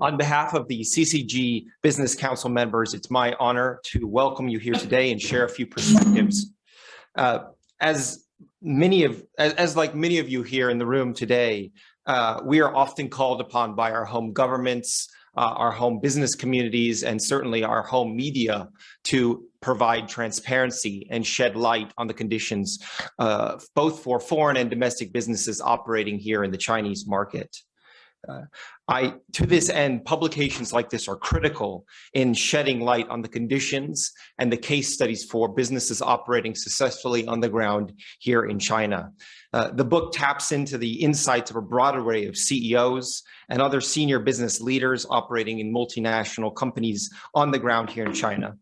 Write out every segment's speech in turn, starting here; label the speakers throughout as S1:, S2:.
S1: On behalf of the CCG Business Council members, it's my honor to welcome you here today and share a few perspectives. As many of you here in the room today, we are often called upon by our home governments, our home business communities, and certainly our home media to provide transparency and shed light on the conditions both for foreign and domestic businesses operating here in the Chinese market. To this end, publications like this are critical in shedding light on the conditions and the case studies for businesses operating successfully on the ground here in China. The book taps into the insights of a broad array of CEOs and other senior business leaders operating in multinational companies on the ground here in China.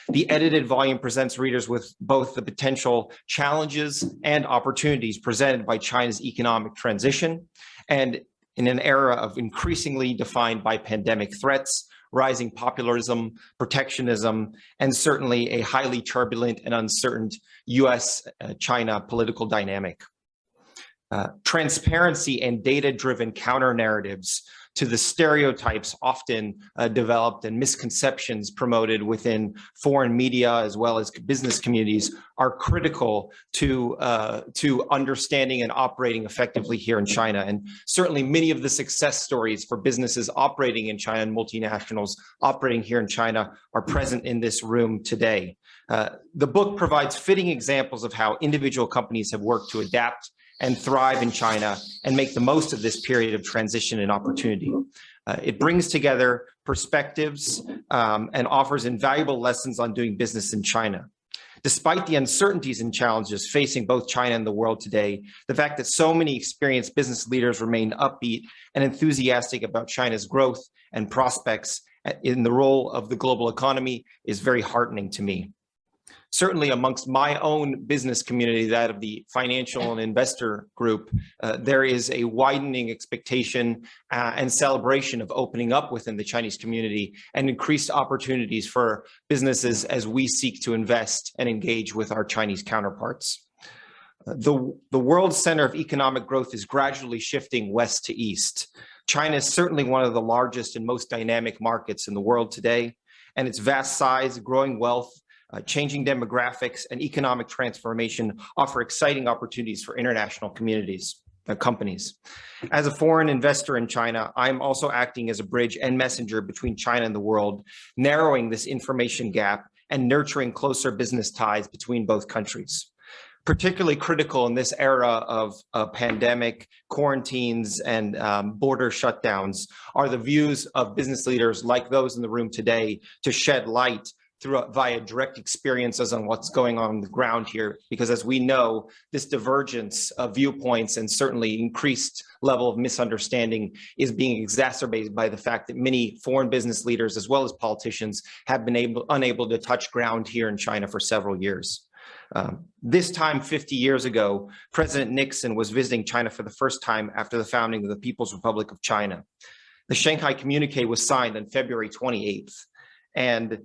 S1: The edited volume presents readers with both the potential challenges and opportunities presented by China's economic transition, and in an era of increasingly defined by pandemic threats, rising populism, protectionism, and certainly a highly turbulent and uncertain US-China political dynamic. Transparency and data-driven counter-narratives to the stereotypes often developed and misconceptions promoted within foreign media as well as business communities are critical to understanding and operating effectively here in China. And certainly many of the success stories for businesses operating in China and multinationals operating here in China are present in this room today. The book provides fitting examples of how individual companies have worked to adapt and thrive in China and make the most of this period of transition and opportunity. It brings together perspectives and offers invaluable lessons on doing business in China. Despite the uncertainties and challenges facing both China and the world today, the fact that so many experienced business leaders remain upbeat and enthusiastic about China's growth and prospects in the role of the global economy is very heartening to me. Certainly amongst my own business community, that of the financial and investor group, there is a widening expectation and celebration of opening up within the Chinese community and increased opportunities for businesses as we seek to invest and engage with our Chinese counterparts. The world center of economic growth is gradually shifting west to east. China is certainly one of the largest and most dynamic markets in the world today, and its vast size, growing wealth, changing demographics, and economic transformation offer exciting opportunities for international companies. As a foreign investor in China, I'm also acting as a bridge and messenger between China and the world, narrowing this information gap and nurturing closer business ties between both countries. Particularly critical in this era of pandemic, quarantines, and border shutdowns are the views of business leaders like those in the room today to shed light via direct experiences on what's going on the ground here, because as we know, this divergence of viewpoints and certainly increased level of misunderstanding is being exacerbated by the fact that many foreign business leaders as well as politicians have been unable to touch ground here in China for several years. This time 50 years ago, President Nixon was visiting China for the first time after the founding of the People's Republic of China. The Shanghai Communique was signed on February 28th and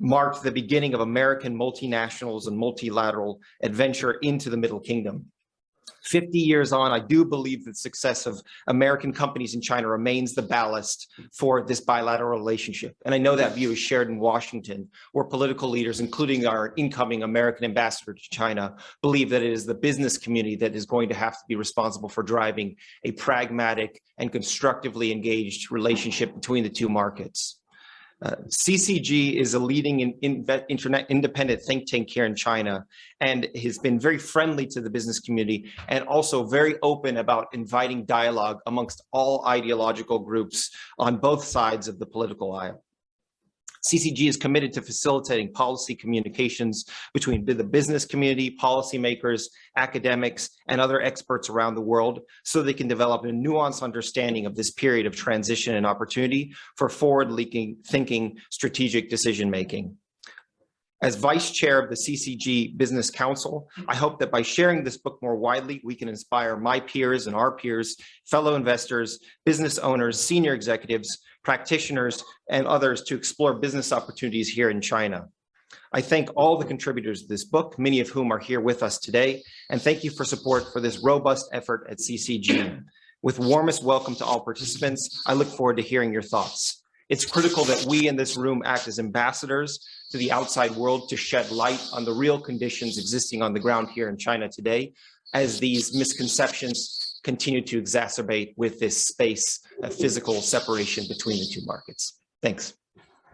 S1: marked the beginning of American multinationals and multilateral adventure into the Middle Kingdom. 50 years on, I do believe that the success of American companies in China remains the ballast for this bilateral relationship. And I know that view is shared in Washington, where political leaders, including our incoming American ambassador to China, believe that it is the business community that is going to have to be responsible for driving a pragmatic and constructively engaged relationship between the two markets. CCG is a leading internet independent think tank here in China and has been very friendly to the business community and also very open about inviting dialogue amongst all ideological groups on both sides of the political aisle. CCG is committed to facilitating policy communications between the business community, policymakers, academics, and other experts around the world so they can develop a nuanced understanding of this period of transition and opportunity for forward-thinking strategic decision-making. As Vice Chair of the CCG Business Council, I hope that by sharing this book more widely, we can inspire my peers and our peers, fellow investors, business owners, senior executives, practitioners, and others to explore business opportunities here in China. I thank all the contributors of this book, many of whom are here with us today, and thank you for support for this robust effort at CCG. With warmest welcome to all participants, I look forward to hearing your thoughts. It's critical that we in this room act as ambassadors to the outside world to shed light on the real conditions existing on the ground here in China today, as these misconceptions continue to exacerbate with this space of physical separation between the two markets. Thanks.